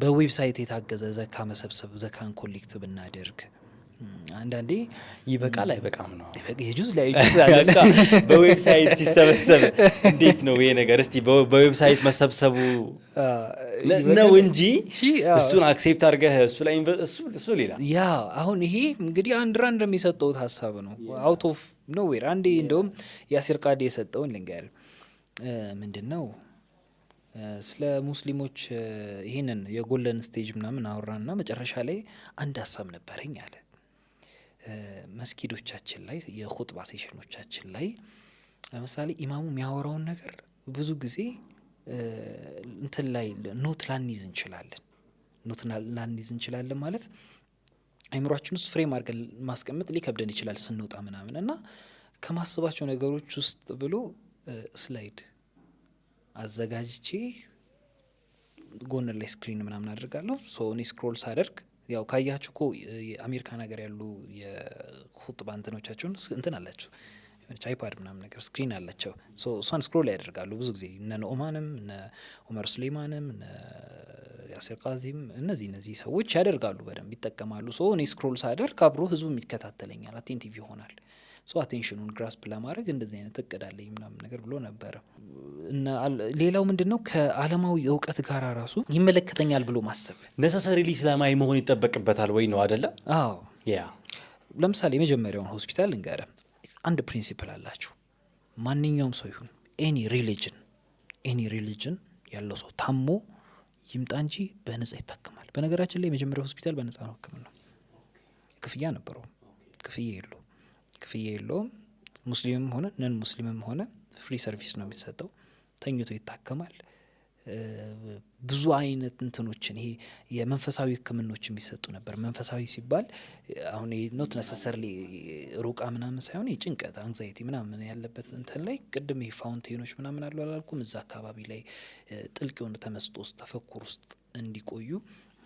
በዌብሳይት የታገዘ ዘካ መሰብሰብ ዘካን ኮሌክት ብናደርግ አንዳንዴ ይበቃል አይበቃም ነው የጁዝ ላይ ጁዝ አለ በዌብሳይት ሲሰበሰብ እንዴት ነው ይሄ ነገር? እስቲ በዌብሳይት መሰብሰቡ ነው እንጂ እሱን አክሴፕት አድርገህ እሱ ላይ እሱ ሌላ ያ አሁን ይሄ እንግዲህ አንድ ራንድ የሚሰጠው ሐሳብ ነው አውት ኦፍ ኖዌር። አንዴ እንደውም ያሲር ቃዲ የሰጠውን ልንገር ምንድነው ስለ ሙስሊሞች ይሄንን የጎልደን ስቴጅ ምናምን አወራና መጨረሻ ላይ አንድ ሐሳብ ነበረኝ አለ መስጊዶቻችን ላይ የኹጥባ ሴሽኖቻችን ላይ ለምሳሌ ኢማሙ የሚያወራውን ነገር ብዙ ጊዜ እንትን ላይ ኖት ላንይዝ እንችላለን ማለት አይምሮአችን ውስጥ ፍሬም አድርገን ማስቀመጥ ሊከብደን ይችላል ስንወጣ ምናምን እና ከማስባቸው ነገሮች ውስጥ ብሎ ስላይድ አዘጋጅቼ ጎን ላይ ስክሪን ምናምን አድርጋለሁ እኔ ስክሮል ሳደርግ ያው ካያችሁ እኮ የአሜሪካ ነገር ያሉ የኹጥባ እንትኖቻቸውን እንትን አላቸው አይፓድ ምናምን ነገር ስክሪን አላቸው እሷን ስክሮል ያደርጋሉ ብዙ ጊዜ እነ ኦማንም እነ ኡመር ሱሌማንም እነ ያሲር ቃዚም እነዚህ ሰዎች ያደርጋሉ በደንብ ይጠቀማሉ እኔ ስክሮል ሳደርግ አብሮ ህዝቡ ይከታተለኛል አቴንቲቭ ይሆናል አቴንሽኑን ግራስፕ ለማድረግ እንደዚህ አይነት እቅድ አለኝ ምናምን ነገር ብሎ ነበረ እና ሌላው ምንድነው ከዓለማዊ እውቀት ጋር ራሱ ይመለከተኛል ብሎ ማሰብ ነሰሰሪሊ እስላማዊ መሆን ይጠበቅበታል ወይ ነው አይደለ? አዎ ያ ለምሳሌ የመጀመሪያውን ሆስፒታል እንገረ አንድ ፕሪንሲፕል አላቸው ማንኛውም ሰው ይሁን ኤኒ ሪሊጅን ያለው ሰው ታሞ ይምጣ እንጂ በነጻ ይታከማል። በነገራችን ላይ የመጀመሪያው ሆስፒታል በነጻ ነው ህክምናው ክፍያ ነበረው ክፍያ የለውም ሙስሊምም ሆነ ነን ሙስሊምም ሆነ ፍሪ ሰርቪስ ነው የሚሰጠው ተኝቶ ይታከማል። ብዙ አይነት እንትኖችን ይሄ የመንፈሳዊ ህክምናዎች የሚሰጡ ነበር። መንፈሳዊ ሲባል አሁን ኖት ነሰሰርሊ ሩቃ ምናምን ሳይሆን የጭንቀት አንግዛይቲ ምናምን ያለበት እንትን ላይ ቅድም ፋውንቴኖች ምናምን አሉ አላልኩም እዛ አካባቢ ላይ ጥልቅ የሆነ ተመስጦ ውስጥ ተፈኩር ውስጥ እንዲቆዩ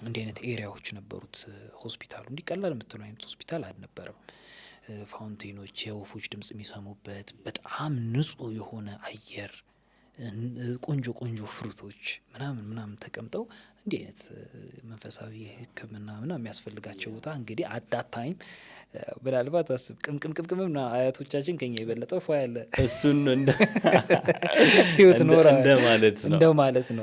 እንዲህ አይነት ኤሪያዎች ነበሩት ሆስፒታሉ። እንዲቀላል የምትለው አይነት ሆስፒታል አልነበረም። ፋውንቴኖች የወፎች ድምጽ የሚሰሙበት በጣም ንጹህ የሆነ አየር ቆንጆ ፍሩቶች ምናምን ተቀምጠው እንዲህ አይነት መንፈሳዊ ህክምና ምናምን የሚያስፈልጋቸው ቦታ እንግዲህ አዳት ታይም ምናልባት አስብ ቅምቅምና አያቶቻችን ከኛ የበለጠ ፏ ያለ እሱን ህይወት ኖራ እንደማለት ነው።